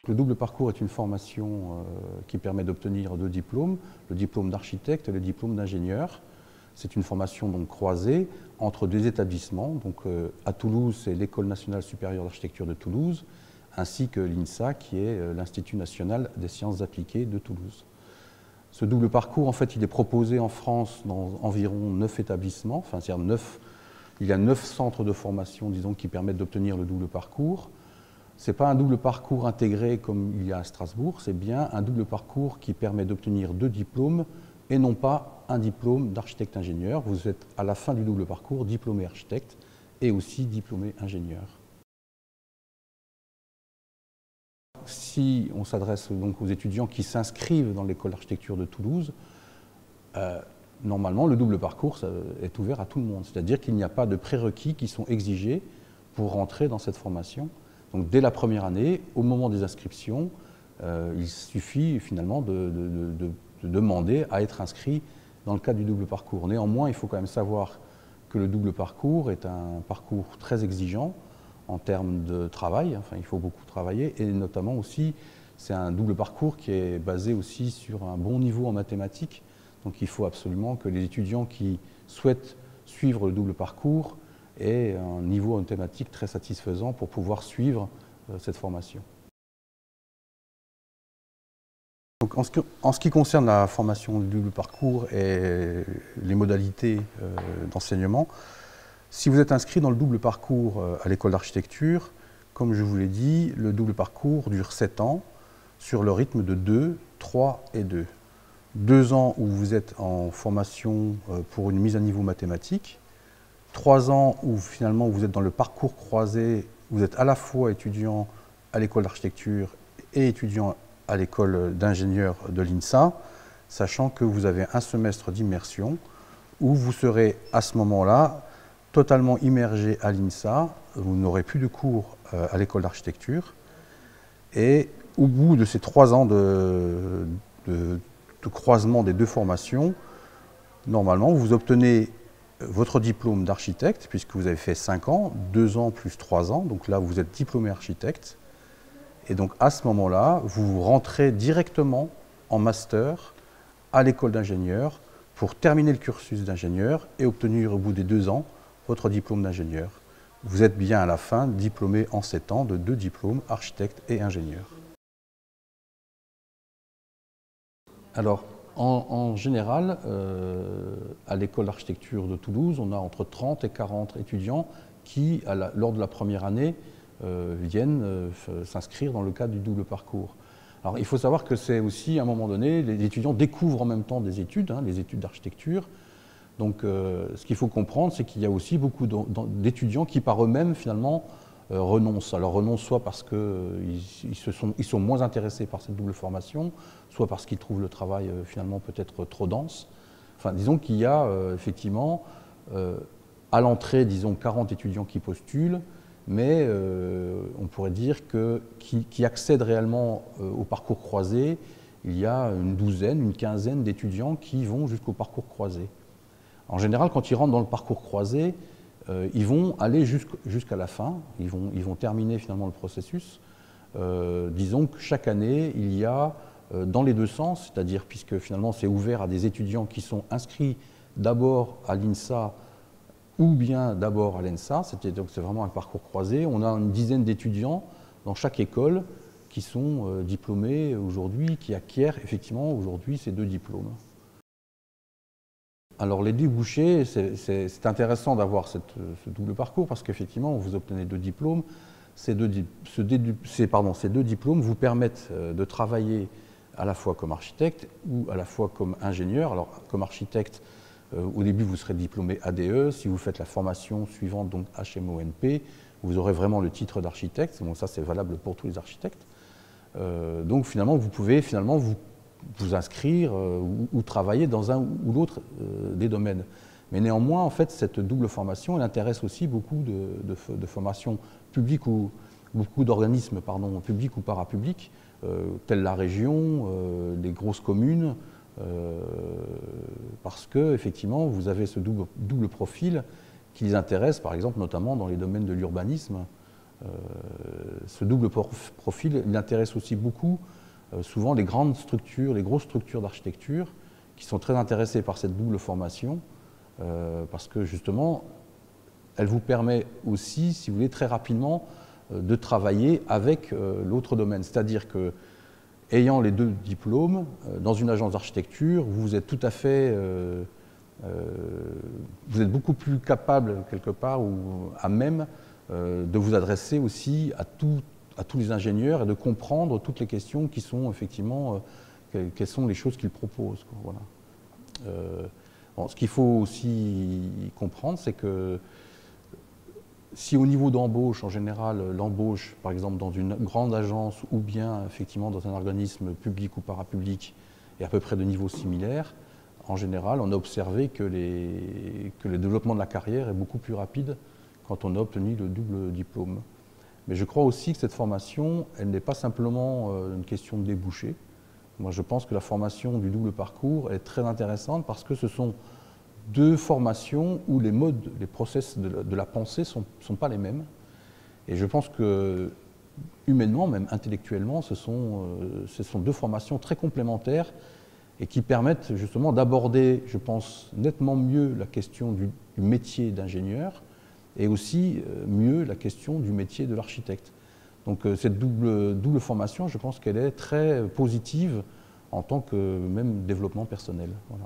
Le double parcours est une formation qui permet d'obtenir deux diplômes, le diplôme d'architecte et le diplôme d'ingénieur. C'est une formation donc croisée entre deux établissements. Donc, à Toulouse, c'est l'École nationale supérieure d'architecture de Toulouse, ainsi que l'INSA, qui est l'Institut national des sciences appliquées de Toulouse. Ce double parcours, en fait, il est proposé en France dans environ 9 établissements, enfin, c'est-à-dire il y a 9 centres de formation, disons, qui permettent d'obtenir le double parcours. Ce n'est pas un double parcours intégré comme il y a à Strasbourg, c'est bien un double parcours qui permet d'obtenir deux diplômes et non pas un diplôme d'architecte-ingénieur. Vous êtes à la fin du double parcours diplômé architecte et aussi diplômé ingénieur. Si on s'adresse donc aux étudiants qui s'inscrivent dans l'école d'architecture de Toulouse, normalement le double parcours est ouvert à tout le monde. C'est-à-dire qu'il n'y a pas de prérequis qui sont exigés pour rentrer dans cette formation. Donc dès la première année, au moment des inscriptions, il suffit finalement de demander à être inscrit dans le cadre du double parcours. Néanmoins, il faut quand même savoir que le double parcours est un parcours très exigeant en termes de travail, enfin il faut beaucoup travailler, et notamment aussi, c'est un double parcours qui est basé aussi sur un bon niveau en mathématiques. Donc il faut absolument que les étudiants qui souhaitent suivre le double parcours aient un niveau en mathématiques très satisfaisant pour pouvoir suivre cette formation. Donc, en ce qui concerne la formation du double parcours et les modalités d'enseignement, si vous êtes inscrit dans le double parcours à l'école d'architecture, comme je vous l'ai dit, le double parcours dure 7 ans sur le rythme de 2, 3 et 2. 2 ans où vous êtes en formation pour une mise à niveau mathématique, 3 ans où finalement vous êtes dans le parcours croisé, vous êtes à la fois étudiant à l'école d'architecture et étudiant à l'école d'ingénieur de l'INSA, sachant que vous avez un semestre d'immersion où vous serez à ce moment-là totalement immergé à l'INSA, vous n'aurez plus de cours à l'école d'architecture, et au bout de ces 3 ans de croisement des deux formations, normalement vous obtenez votre diplôme d'architecte, puisque vous avez fait 5 ans, 2 ans plus 3 ans, donc là vous êtes diplômé architecte. Et donc à ce moment-là, vous rentrez directement en master à l'école d'ingénieur pour terminer le cursus d'ingénieur et obtenir au bout des 2 ans votre diplôme d'ingénieur. Vous êtes bien à la fin diplômé en 7 ans de 2 diplômes, architecte et ingénieur. Alors, en général, à l'école d'architecture de Toulouse, on a entre 30 et 40 étudiants qui, lors de la première année, viennent s'inscrire dans le cadre du double parcours. Alors, il faut savoir que c'est aussi, à un moment donné, les étudiants découvrent en même temps des études, les études d'architecture. Donc, ce qu'il faut comprendre, c'est qu'il y a aussi beaucoup d'étudiants qui, par eux-mêmes, finalement, renoncent. Alors, renoncent soit parce qu'ils sont moins intéressés par cette double formation, soit parce qu'ils trouvent le travail, finalement, peut-être trop dense. Enfin, disons qu'il y a, effectivement, à l'entrée, disons, 40 étudiants qui postulent, mais on pourrait dire qui accèdent réellement au parcours croisé, il y a une douzaine, une quinzaine d'étudiants qui vont jusqu'au parcours croisé. En général, quand ils rentrent dans le parcours croisé, ils vont aller jusqu'à la fin, ils vont terminer finalement le processus. Disons que chaque année, il y a dans les deux sens, c'est-à-dire puisque finalement c'est ouvert à des étudiants qui sont inscrits d'abord à l'INSA ou bien d'abord à l'ENSA, donc c'est vraiment un parcours croisé. On a une dizaine d'étudiants dans chaque école qui sont diplômés aujourd'hui, qui acquièrent effectivement aujourd'hui ces 2 diplômes. Alors les débouchés, c'est intéressant d'avoir ce double parcours parce qu'effectivement vous obtenez 2 diplômes. Ces deux diplômes vous permettent de travailler à la fois comme architecte ou à la fois comme ingénieur. Alors comme architecte, au début vous serez diplômé ADE. Si vous faites la formation suivante, donc HMONP, vous aurez vraiment le titre d'architecte. Bon, ça c'est valable pour tous les architectes. Donc finalement vous pouvez vous inscrire ou travailler dans un ou l'autre des domaines. Mais néanmoins, en fait, cette double formation, elle intéresse aussi beaucoup de formations publiques ou beaucoup d'organismes, publics ou parapublics, tels la région, les grosses communes, parce que effectivement, vous avez ce double profil qui les intéresse, par exemple, notamment dans les domaines de l'urbanisme. Ce double profil, il intéresse aussi beaucoup souvent les grandes structures, les grosses structures d'architecture qui sont très intéressées par cette double formation parce que justement, elle vous permet aussi, si vous voulez, très rapidement de travailler avec l'autre domaine. C'est-à-dire que, ayant les deux diplômes, dans une agence d'architecture, vous êtes tout à fait... vous êtes beaucoup plus capable, quelque part, ou à même de vous adresser aussi à tous les ingénieurs et de comprendre toutes les questions qui sont effectivement, quelles sont les choses qu'ils proposent, quoi, voilà. Bon, ce qu'il faut aussi comprendre, c'est que si au niveau d'embauche, en général, l'embauche, par exemple, dans une grande agence ou bien effectivement dans un organisme public ou parapublic est à peu près de niveau similaire, en général, on a observé que le développement de la carrière est beaucoup plus rapide quand on a obtenu le double diplôme. Mais je crois aussi que cette formation, elle n'est pas simplement une question de débouché. Moi, je pense que la formation du double parcours est très intéressante parce que ce sont deux formations où les modes, les process de la pensée sont pas les mêmes. Et je pense que, humainement, même intellectuellement, ce sont deux formations très complémentaires et qui permettent justement d'aborder, je pense, nettement mieux la question du métier d'ingénieur et aussi mieux la question du métier de l'architecte. Donc cette double formation, je pense qu'elle est très positive en tant que même développement personnel. Voilà.